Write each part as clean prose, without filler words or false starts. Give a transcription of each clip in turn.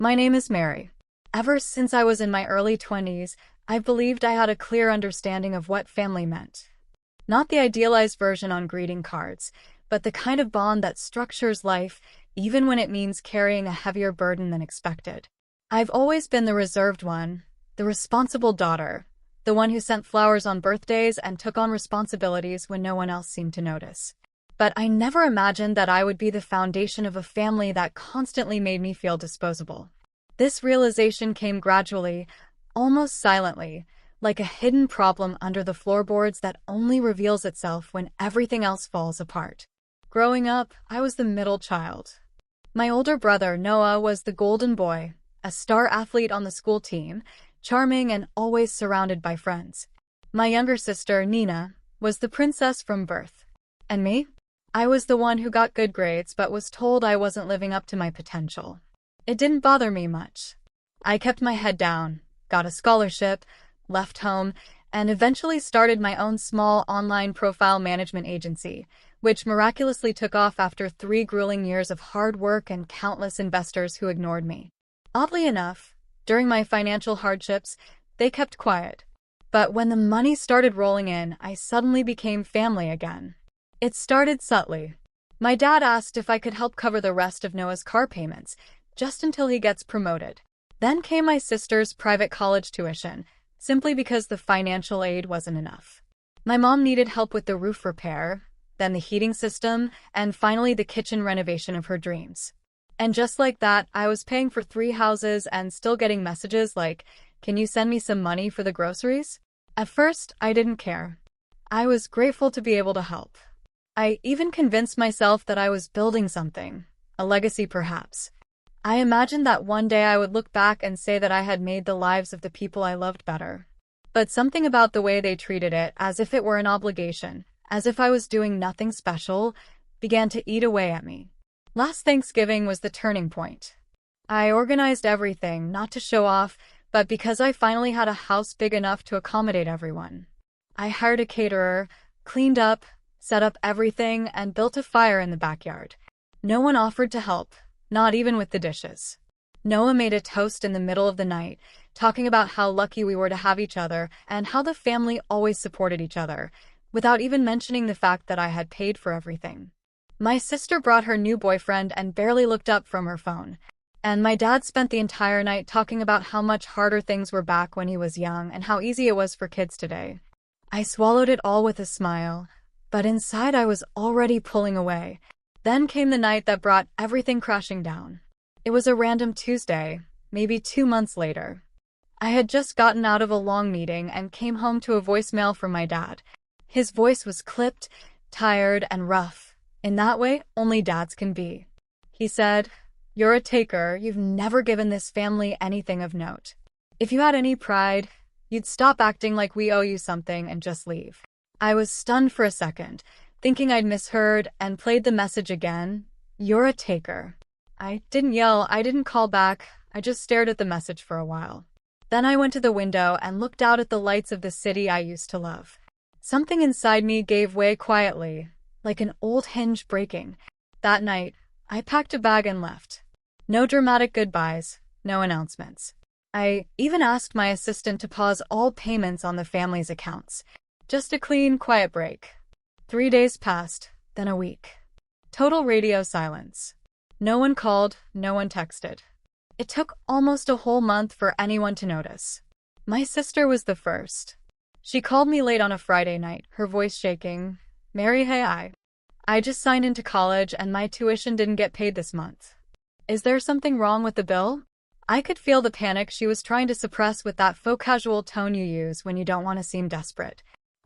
My name is Mary. Ever since I was in my early 20s, I believed I had a clear understanding of what family meant. Not the idealized version on greeting cards, but the kind of bond that structures life, even when it means carrying a heavier burden than expected. I've always been the reserved one, the responsible daughter, the one who sent flowers on birthdays and took on responsibilities when no one else seemed to notice. But I never imagined that I would be the foundation of a family that constantly made me feel disposable. This realization came gradually, almost silently, like a hidden problem under the floorboards that only reveals itself when everything else falls apart. Growing up, I was the middle child. My older brother, Noah, was the golden boy, a star athlete on the school team, charming and always surrounded by friends. My younger sister, Nina, was the princess from birth. And me? I was the one who got good grades but was told I wasn't living up to my potential. It didn't bother me much. I kept my head down, got a scholarship, left home, and eventually started my own small online profile management agency, which miraculously took off after 3 grueling years of hard work and countless investors who ignored me. Oddly enough, during my financial hardships, they kept quiet. But when the money started rolling in, I suddenly became family again. It started subtly. My dad asked if I could help cover the rest of Noah's car payments, just until he gets promoted. Then came my sister's private college tuition, simply because the financial aid wasn't enough. My mom needed help with the roof repair, then the heating system, and finally the kitchen renovation of her dreams. And just like that, I was paying for 3 houses and still getting messages like, "Can you send me some money for the groceries?" At first, I didn't care. I was grateful to be able to help. I even convinced myself that I was building something, a legacy perhaps. I imagined that one day I would look back and say that I had made the lives of the people I loved better. But something about the way they treated it, as if it were an obligation, as if I was doing nothing special, began to eat away at me. Last Thanksgiving was the turning point. I organized everything, not to show off, but because I finally had a house big enough to accommodate everyone. I hired a caterer, cleaned up, set up everything, and built a fire in the backyard. No one offered to help, not even with the dishes. Noah made a toast in the middle of the night, talking about how lucky we were to have each other and how the family always supported each other, without even mentioning the fact that I had paid for everything. My sister brought her new boyfriend and barely looked up from her phone. And my dad spent the entire night talking about how much harder things were back when he was young and how easy it was for kids today. I swallowed it all with a smile, but inside I was already pulling away. Then came the night that brought everything crashing down. It was a random Tuesday, maybe 2 months later. I had just gotten out of a long meeting and came home to a voicemail from my dad. His voice was clipped, tired, and rough. In that way, only dads can be. He said, "You're a taker. You've never given this family anything of note. If you had any pride, you'd stop acting like we owe you something and just leave." I was stunned for a second, thinking I'd misheard, and played the message again. "You're a taker." I didn't yell, I didn't call back, I just stared at the message for a while. Then I went to the window and looked out at the lights of the city I used to love. Something inside me gave way quietly, like an old hinge breaking. That night, I packed a bag and left. No dramatic goodbyes, no announcements. I even asked my assistant to pause all payments on the family's accounts. Just a clean, quiet break. 3 days passed, then a week. Total radio silence. No one called, no one texted. It took almost a whole month for anyone to notice. My sister was the first. She called me late on a Friday night, her voice shaking. "Mary, hey, I just signed into college and my tuition didn't get paid this month. Is there something wrong with the bill?" I could feel the panic she was trying to suppress with that faux casual tone you use when you don't want to seem desperate.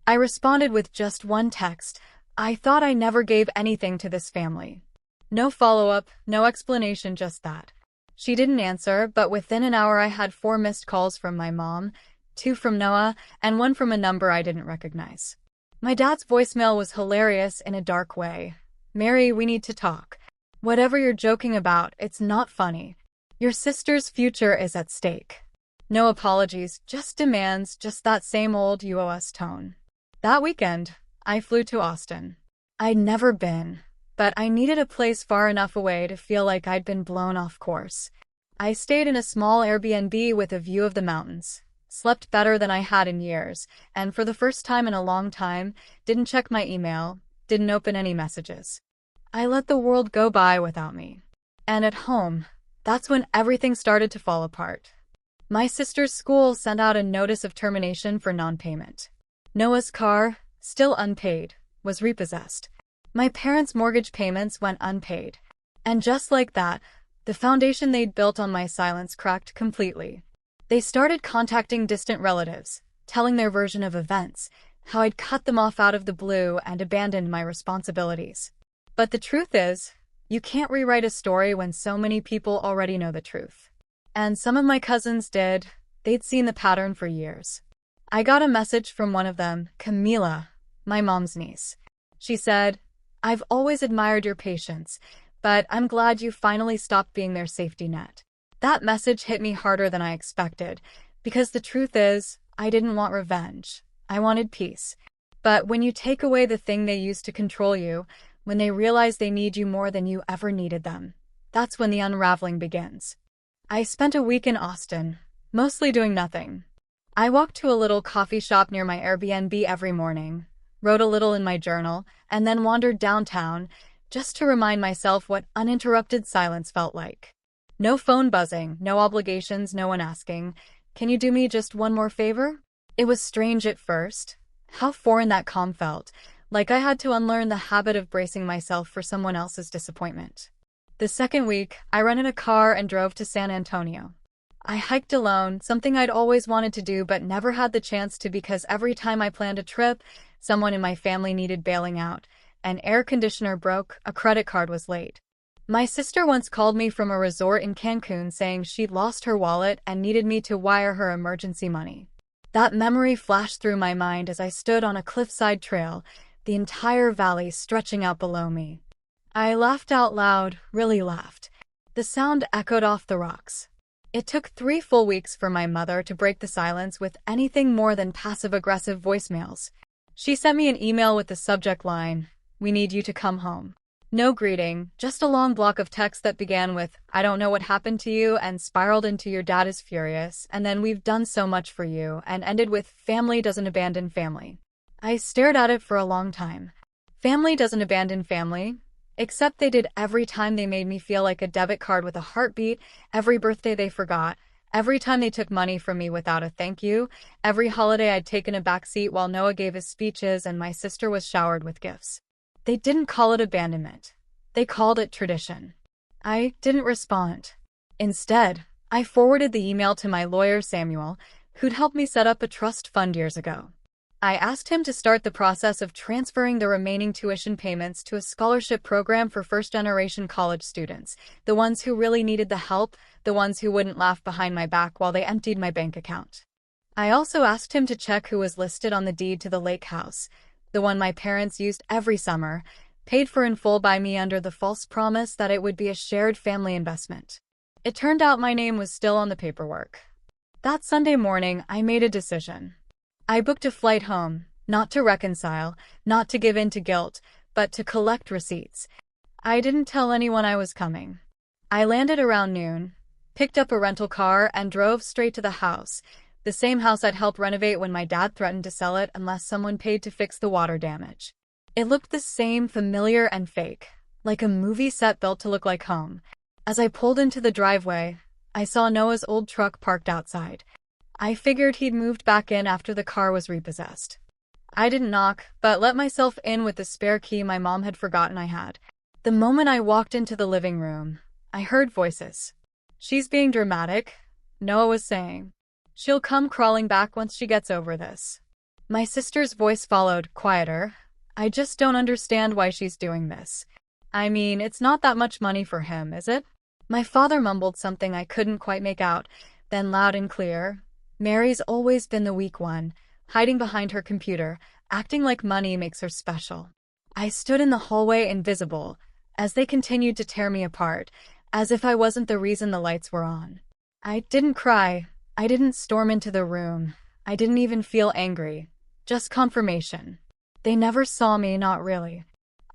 I responded with just one text. I thought I never gave anything to this family. No follow-up, no explanation, just that. She didn't answer, but within an hour I had 4 missed calls from my mom, 2 from Noah, and 1 from a number I didn't recognize. My dad's voicemail was hilarious in a dark way. "Mary, we need to talk. Whatever you're joking about, it's not funny. Your sister's future is at stake." No apologies, just demands, just that same old "you owe us" tone. That weekend, I flew to Austin. I'd never been, but I needed a place far enough away to feel like I'd been blown off course. I stayed in a small Airbnb with a view of the mountains, slept better than I had in years, and for the first time in a long time, didn't check my email, didn't open any messages. I let the world go by without me. And at home, that's when everything started to fall apart. My sister's school sent out a notice of termination for non-payment. Noah's car, still unpaid, was repossessed. My parents' mortgage payments went unpaid. And just like that, the foundation they'd built on my silence cracked completely. They started contacting distant relatives, telling their version of events, how I'd cut them off out of the blue and abandoned my responsibilities. But the truth is, you can't rewrite a story when so many people already know the truth. And some of my cousins did. They'd seen the pattern for years. I got a message from one of them, Camila, my mom's niece. She said, "I've always admired your patience, but I'm glad you finally stopped being their safety net." That message hit me harder than I expected, because the truth is, I didn't want revenge. I wanted peace. But when you take away the thing they used to control you, when they realize they need you more than you ever needed them, that's when the unraveling begins. I spent a week in Austin, mostly doing nothing. I walked to a little coffee shop near my Airbnb every morning, wrote a little in my journal, and then wandered downtown, just to remind myself what uninterrupted silence felt like. No phone buzzing, no obligations, no one asking, "Can you do me just one more favor?" It was strange at first, how foreign that calm felt, like I had to unlearn the habit of bracing myself for someone else's disappointment. The second week, I rented a car and drove to San Antonio. I hiked alone, something I'd always wanted to do but never had the chance to because every time I planned a trip, someone in my family needed bailing out. An air conditioner broke, a credit card was late. My sister once called me from a resort in Cancun saying she'd lost her wallet and needed me to wire her emergency money. That memory flashed through my mind as I stood on a cliffside trail, the entire valley stretching out below me. I laughed out loud, really laughed. The sound echoed off the rocks. It took 3 full weeks for my mother to break the silence with anything more than passive-aggressive voicemails. She sent me an email with the subject line, "We need you to come home." No greeting, just a long block of text that began with, "I don't know what happened to you," and spiraled into, "Your dad is furious," and then, "We've done so much for you," and ended with, "Family doesn't abandon family." I stared at it for a long time. Family doesn't abandon family. Except they did every time they made me feel like a debit card with a heartbeat, every birthday they forgot, every time they took money from me without a thank you, every holiday I'd taken a back seat while Noah gave his speeches and my sister was showered with gifts. They didn't call it abandonment. They called it tradition. I didn't respond. Instead, I forwarded the email to my lawyer Samuel, who'd helped me set up a trust fund years ago. I asked him to start the process of transferring the remaining tuition payments to a scholarship program for first-generation college students, the ones who really needed the help, the ones who wouldn't laugh behind my back while they emptied my bank account. I also asked him to check who was listed on the deed to the lake house, the one my parents used every summer, paid for in full by me under the false promise that it would be a shared family investment. It turned out my name was still on the paperwork. That Sunday morning, I made a decision. I booked a flight home, not to reconcile, not to give in to guilt, but to collect receipts. I didn't tell anyone I was coming. I landed around noon, picked up a rental car, and drove straight to the house, the same house I'd helped renovate when my dad threatened to sell it unless someone paid to fix the water damage. It looked the same, familiar and fake, like a movie set built to look like home. As I pulled into the driveway, I saw Noah's old truck parked outside. I figured he'd moved back in after the car was repossessed. I didn't knock, but let myself in with the spare key my mom had forgotten I had. The moment I walked into the living room, I heard voices. "She's being dramatic," Noah was saying. "She'll come crawling back once she gets over this." My sister's voice followed, quieter. "I just don't understand why she's doing this. I mean, it's not that much money for him, is it?" My father mumbled something I couldn't quite make out, then loud and clear, "Mary's always been the weak one, hiding behind her computer, acting like money makes her special." I stood in the hallway invisible, as they continued to tear me apart, as if I wasn't the reason the lights were on. I didn't cry. I didn't storm into the room. I didn't even feel angry. Just confirmation. They never saw me, not really.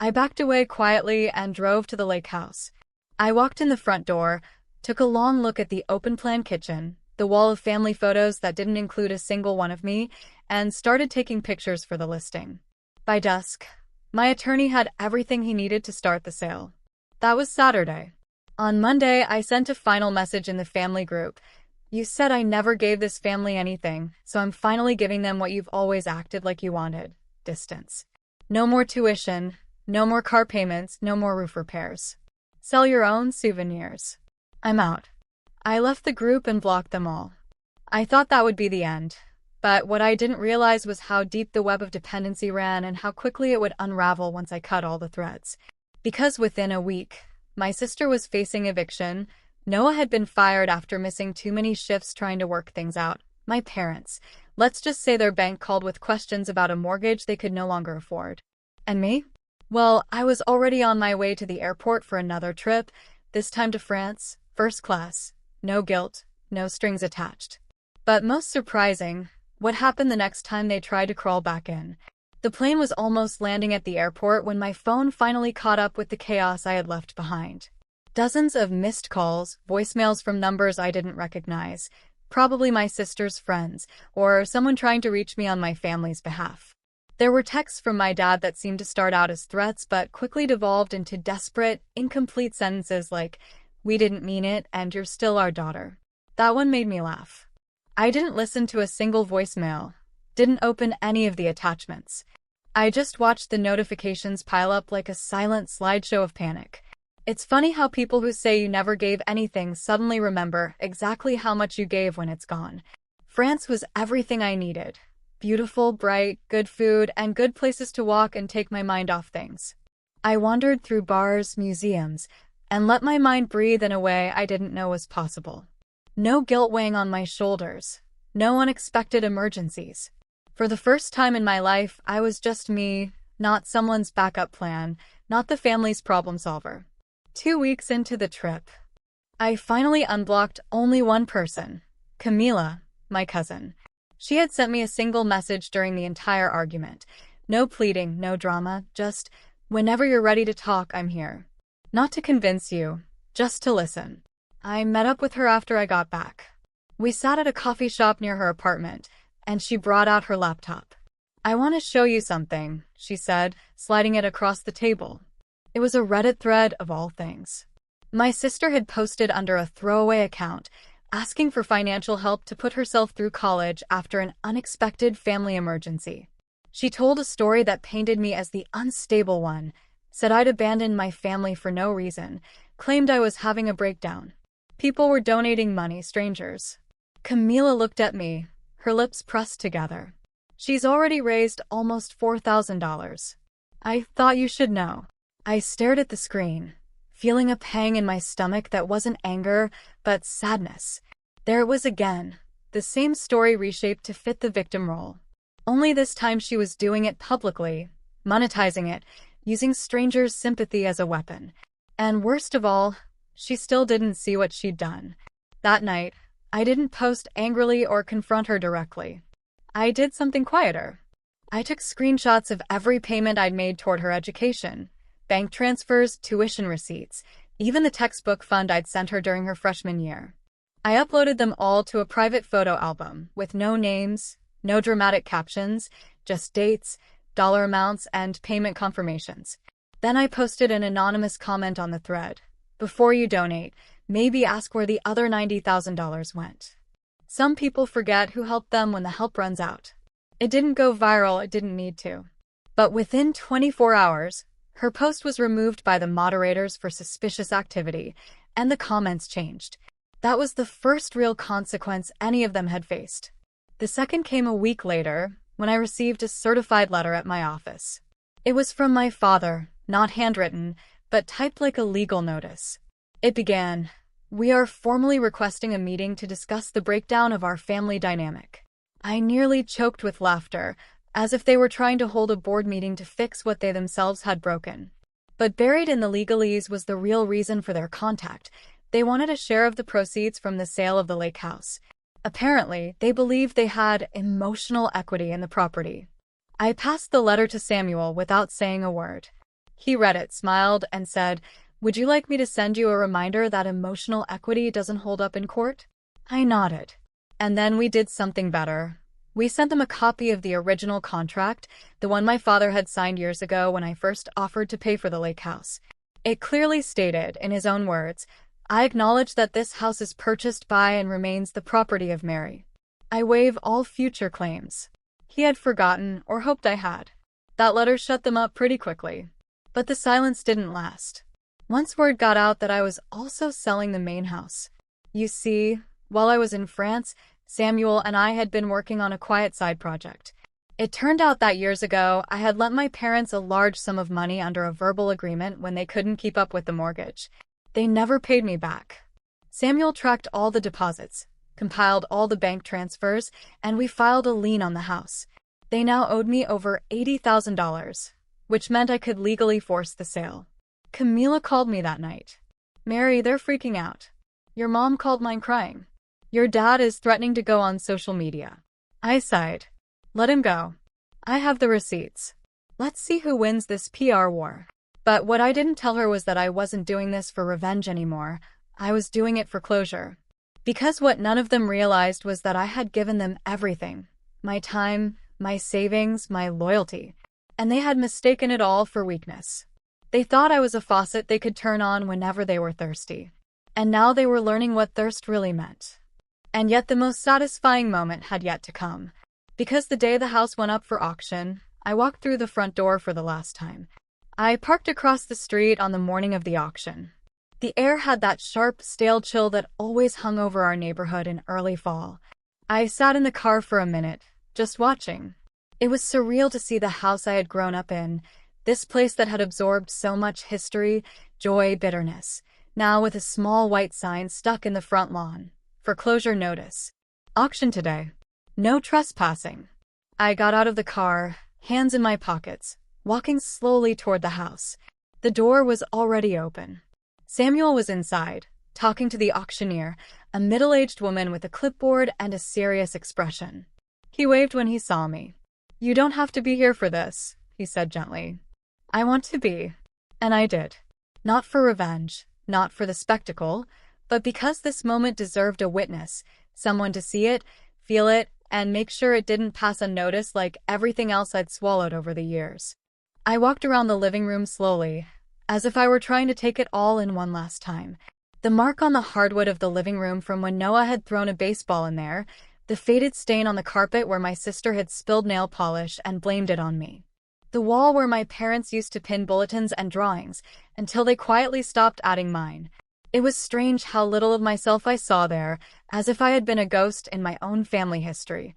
I backed away quietly and drove to the lake house. I walked in the front door, took a long look at the open-plan kitchen, the wall of family photos that didn't include a single one of me, and started taking pictures for the listing. By dusk, my attorney had everything he needed to start the sale. That was Saturday. On Monday, I sent a final message in the family group. You said I never gave this family anything, so I'm finally giving them what you've always acted like you wanted. Distance. No more tuition, no more car payments, no more roof repairs. Sell your own souvenirs. I'm out. I left the group and blocked them all. I thought that would be the end, but what I didn't realize was how deep the web of dependency ran and how quickly it would unravel once I cut all the threads. Because within a week, my sister was facing eviction, Noah had been fired after missing too many shifts trying to work things out. My parents, let's just say their bank called with questions about a mortgage they could no longer afford. And me? Well, I was already on my way to the airport for another trip, this time to France, first class. No guilt, no strings attached. But most surprising, what happened the next time they tried to crawl back in? The plane was almost landing at the airport when my phone finally caught up with the chaos I had left behind. Dozens of missed calls, voicemails from numbers I didn't recognize, probably my sister's friends, or someone trying to reach me on my family's behalf. There were texts from my dad that seemed to start out as threats but quickly devolved into desperate, incomplete sentences like, "We didn't mean it, and you're still our daughter." That one made me laugh. I didn't listen to a single voicemail, didn't open any of the attachments. I just watched the notifications pile up like a silent slideshow of panic. It's funny how people who say you never gave anything suddenly remember exactly how much you gave when it's gone. France was everything I needed. Beautiful, bright, good food, and good places to walk and take my mind off things. I wandered through bars, museums, and let my mind breathe in a way I didn't know was possible. No guilt weighing on my shoulders. No unexpected emergencies. For the first time in my life, I was just me, not someone's backup plan, not the family's problem solver. 2 weeks into the trip, I finally unblocked only one person, Camila, my cousin. She had sent me a single message during the entire argument. No pleading, no drama, just, "Whenever you're ready to talk, I'm here." Not to convince you, just to listen. I met up with her after I got back. We sat at a coffee shop near her apartment, and she brought out her laptop. "I want to show you something," she said, sliding it across the table. It was a Reddit thread of all things. My sister had posted under a throwaway account, asking for financial help to put herself through college after an unexpected family emergency. She told a story that painted me as the unstable one, said I'd abandoned my family for no reason, claimed I was having a breakdown. People were donating money, strangers. Camila looked at me, her lips pressed together. "She's already raised almost $4,000. I thought you should know." I stared at the screen, feeling a pang in my stomach that wasn't anger, but sadness. There it was again, the same story reshaped to fit the victim role. Only this time she was doing it publicly, monetizing it, using strangers' sympathy as a weapon. And worst of all, she still didn't see what she'd done. That night, I didn't post angrily or confront her directly. I did something quieter. I took screenshots of every payment I'd made toward her education. Bank transfers, tuition receipts, even the textbook fund I'd sent her during her freshman year. I uploaded them all to a private photo album, with no names, no dramatic captions, just dates, dollar amounts, and payment confirmations. Then I posted an anonymous comment on the thread. "Before you donate, maybe ask where the other $90,000 went." Some people forget who helped them when the help runs out. It didn't go viral, it didn't need to. But within 24 hours, her post was removed by the moderators for suspicious activity, and the comments changed. That was the first real consequence any of them had faced. The second came a week later, when I received a certified letter at my office. It was from my father, not handwritten, but typed like a legal notice. It began, "We are formally requesting a meeting to discuss the breakdown of our family dynamic." I nearly choked with laughter, as if they were trying to hold a board meeting to fix what they themselves had broken. But buried in the legalese was the real reason for their contact. They wanted a share of the proceeds from the sale of the lake house. Apparently, they believed they had emotional equity in the property. I passed the letter to Samuel without saying a word. He read it, smiled, and said, Would you like me to send you a reminder that emotional equity doesn't hold up in court? I nodded. And then we did something better. We sent them a copy of the original contract, the one my father had signed years ago when I first offered to pay for the lake house. It clearly stated, in his own words, "I acknowledge that this house is purchased by and remains the property of Mary. I waive all future claims." He had forgotten, or hoped I had. That letter shut them up pretty quickly. But the silence didn't last. Once word got out that I was also selling the main house. You see, while I was in France, Samuel and I had been working on a quiet side project. It turned out that years ago, I had lent my parents a large sum of money under a verbal agreement when they couldn't keep up with the mortgage. They never paid me back. Samuel tracked all the deposits, compiled all the bank transfers, and we filed a lien on the house. They now owed me over $80,000, which meant I could legally force the sale. Camila called me that night. "Mary, they're freaking out. Your mom called mine crying. Your dad is threatening to go on social media." I sighed. Let him go. I have the receipts. Let's see who wins this PR war. But what I didn't tell her was that I wasn't doing this for revenge anymore. I was doing it for closure. Because what none of them realized was that I had given them everything. My time, my savings, my loyalty. And they had mistaken it all for weakness. They thought I was a faucet they could turn on whenever they were thirsty. And now they were learning what thirst really meant. And yet the most satisfying moment had yet to come. Because the day the house went up for auction, I walked through the front door for the last time. I parked across the street on the morning of the auction. The air had that sharp, stale chill that always hung over our neighborhood in early fall. I sat in the car for a minute, just watching. It was surreal to see the house I had grown up in, this place that had absorbed so much history, joy, bitterness, now with a small white sign stuck in the front lawn. Foreclosure notice. Auction today. No trespassing. I got out of the car, hands in my pockets, walking slowly toward the house. The door was already open. Samuel was inside, talking to the auctioneer, a middle-aged woman with a clipboard and a serious expression. He waved when he saw me. "You don't have to be here for this," he said gently. "I want to be." And I did. Not for revenge, not for the spectacle, but because this moment deserved a witness, someone to see it, feel it, and make sure it didn't pass unnoticed like everything else I'd swallowed over the years. I walked around the living room slowly, as if I were trying to take it all in one last time. The mark on the hardwood of the living room from when Noah had thrown a baseball in there, the faded stain on the carpet where my sister had spilled nail polish and blamed it on me. The wall where my parents used to pin bulletins and drawings, until they quietly stopped adding mine. It was strange how little of myself I saw there, as if I had been a ghost in my own family history.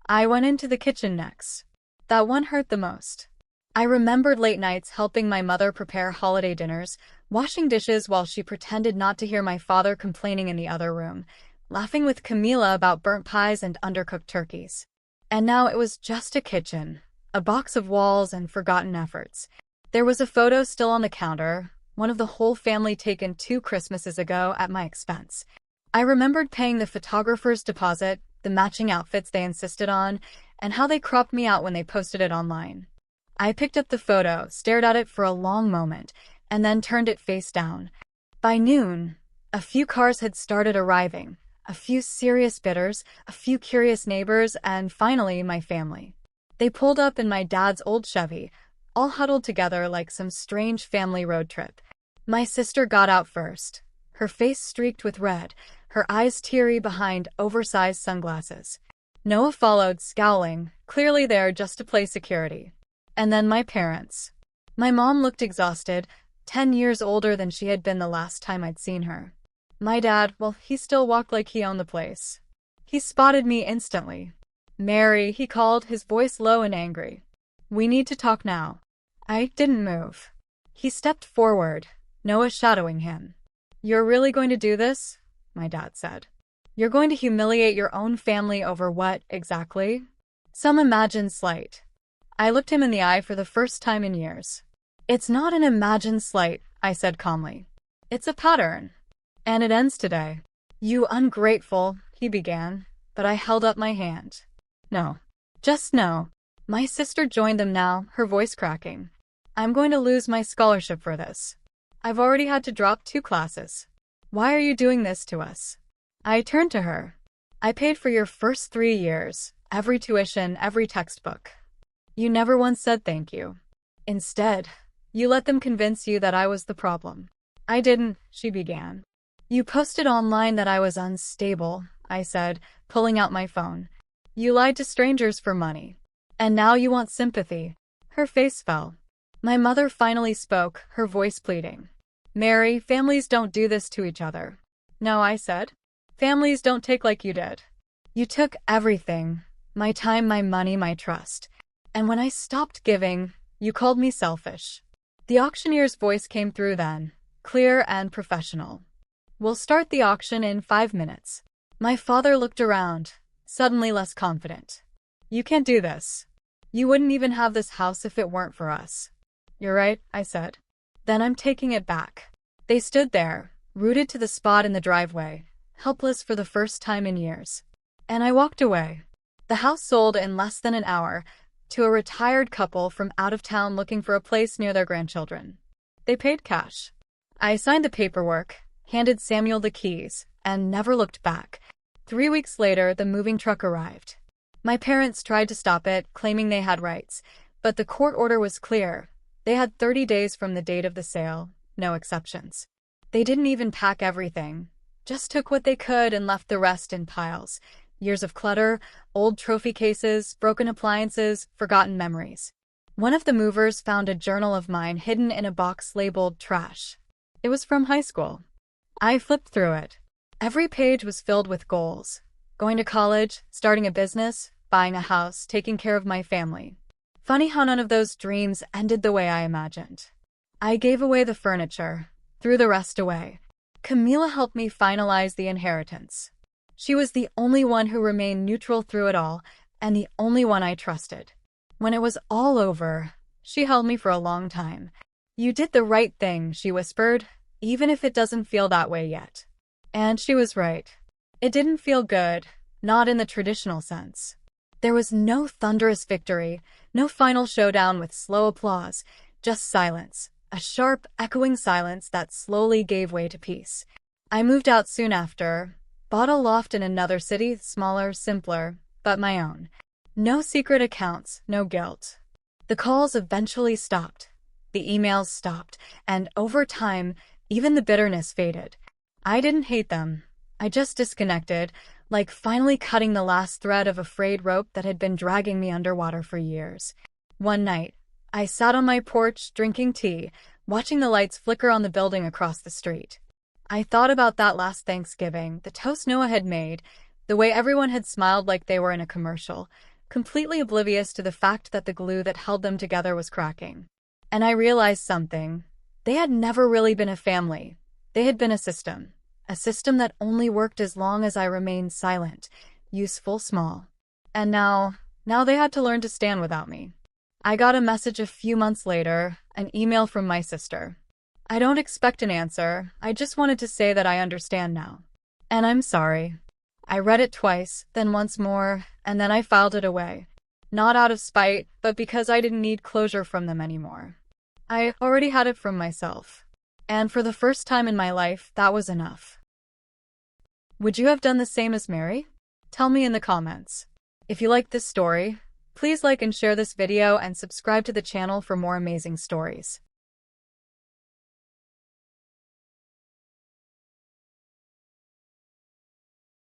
I went into the kitchen next. That one hurt the most. I remembered late nights helping my mother prepare holiday dinners, washing dishes while she pretended not to hear my father complaining in the other room, laughing with Camila about burnt pies and undercooked turkeys. And now it was just a kitchen, a box of walls and forgotten efforts. There was a photo still on the counter, one of the whole family taken 2 Christmases ago at my expense. I remembered paying the photographer's deposit, the matching outfits they insisted on, and how they cropped me out when they posted it online. I picked up the photo, stared at it for a long moment, and then turned it face down. By noon, a few cars had started arriving, a few serious bidders, a few curious neighbors, and finally my family. They pulled up in my dad's old Chevy, all huddled together like some strange family road trip. My sister got out first, her face streaked with red, her eyes teary behind oversized sunglasses. Noah followed, scowling, clearly there just to play security. And then my parents. My mom looked exhausted, 10 years older than she had been the last time I'd seen her. My dad, well, he still walked like he owned the place. He spotted me instantly. "Mary," he called, his voice low and angry. "We need to talk now." I didn't move. He stepped forward, Noah shadowing him. "You're really going to do this?" my dad said. "You're going to humiliate your own family over what, exactly?" Some imagined slight. I looked him in the eye for the first time in years. "It's not an imagined slight," I said calmly. "It's a pattern. And it ends today." "You ungrateful," he began, but I held up my hand. "No. Just no." My sister joined them now, her voice cracking. "I'm going to lose my scholarship for this." I've already had to drop 2 classes. Why are you doing this to us? I turned to her. I paid for your first 3 years, every tuition, every textbook. You never once said thank you. Instead, you let them convince you that I was the problem. I didn't, she began. You posted online that I was unstable, I said, pulling out my phone. You lied to strangers for money. And now you want sympathy. Her face fell. My mother finally spoke, her voice pleading. Mary, families don't do this to each other. No, I said. Families don't take like you did. You took everything. My time, my money, my trust. And when I stopped giving, you called me selfish. The auctioneer's voice came through then, clear and professional. We'll start the auction in 5 minutes. My father looked around, suddenly less confident. You can't do this. You wouldn't even have this house if it weren't for us. You're right, I said. Then I'm taking it back. They stood there, rooted to the spot in the driveway, helpless for the first time in years. And I walked away. The house sold in less than an hour to a retired couple from out of town looking for a place near their grandchildren. They paid cash. I signed the paperwork, handed Samuel the keys, and never looked back. 3 weeks later, the moving truck arrived. My parents tried to stop it, claiming they had rights, but the court order was clear. They had 30 days from the date of the sale, no exceptions. They didn't even pack everything, just took what they could and left the rest in piles. Years of clutter, old trophy cases, broken appliances, forgotten memories. One of the movers found a journal of mine hidden in a box labeled trash. It was from high school. I flipped through it. Every page was filled with goals. Going to college, starting a business, buying a house, taking care of my family. Funny how none of those dreams ended the way I imagined. I gave away the furniture, threw the rest away. Camila helped me finalize the inheritance. She was the only one who remained neutral through it all, and the only one I trusted. When it was all over, she held me for a long time. You did the right thing, she whispered, even if it doesn't feel that way yet. And she was right. It didn't feel good, not in the traditional sense. There was no thunderous victory, no final showdown with slow applause, just silence, a sharp, echoing silence that slowly gave way to peace. I moved out soon after, bought a loft in another city, smaller, simpler, but my own. No secret accounts, no guilt. The calls eventually stopped. The emails stopped, and over time, even the bitterness faded. I didn't hate them. I just disconnected, like finally cutting the last thread of a frayed rope that had been dragging me underwater for years. One night, I sat on my porch drinking tea, watching the lights flicker on the building across the street. I thought about that last Thanksgiving, the toast Noah had made, the way everyone had smiled like they were in a commercial, completely oblivious to the fact that the glue that held them together was cracking. And I realized something. They had never really been a family. They had been a system that only worked as long as I remained silent, useful, small. And now they had to learn to stand without me. I got a message a few months later, an email from my sister. I don't expect an answer, I just wanted to say that I understand now. And I'm sorry. I read it twice, then once more, and then I filed it away. Not out of spite, but because I didn't need closure from them anymore. I already had it from myself. And for the first time in my life, that was enough. Would you have done the same as Mary? Tell me in the comments. If you liked this story, please like and share this video and subscribe to the channel for more amazing stories.